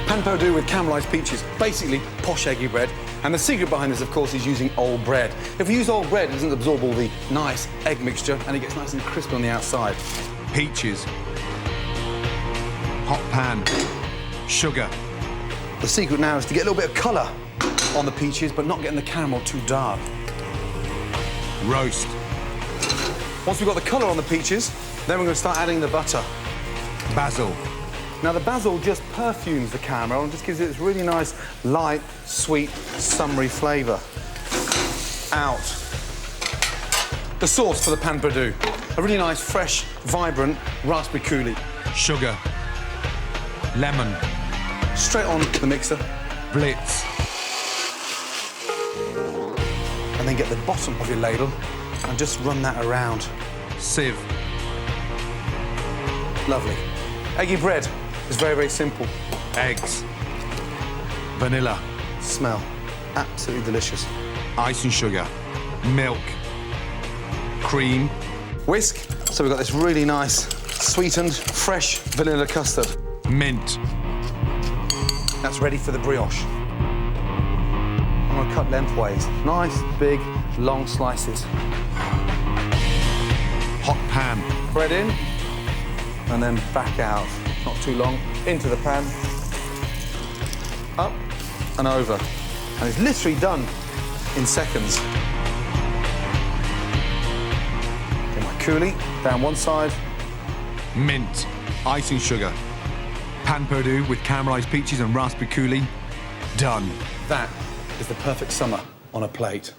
Pan perdu with caramelised peaches, basically posh eggy bread. And the secret behind this, of course, is using old bread. If we use old bread, it doesn't absorb all the nice egg mixture and it gets nice and crispy on the outside. Peaches. Hot pan. Sugar. The secret now is to get a little bit of colour on the peaches, but not getting the caramel too dark. Roast. Once we've got the colour on the peaches, then we're going to start adding the butter. Basil. Now, the basil just perfumes the caramel and just gives it this really nice, light, sweet, summery flavour. Out. The sauce for the pan perdu. A really nice, fresh, vibrant raspberry coulis. Sugar. Lemon. Straight on the mixer. Blitz. And then get the bottom of your ladle and just run that around. Sieve. Lovely. Eggy bread is very, very simple. Eggs. Vanilla. Smell. Absolutely delicious. Ice and sugar. Milk. Cream. Whisk. So we've got this really nice, sweetened, fresh vanilla custard. Mint. That's ready for the brioche. I'm going to cut lengthways. Nice, big, long slices. Hot pan. Bread in, and then back out. Not too long. Into the pan. Up and over. And it's literally done in seconds. Get my coulis down one side. Mint. Ice and sugar. Pan perdu with caramelised peaches and raspberry coulis. Done. That is the perfect summer on a plate.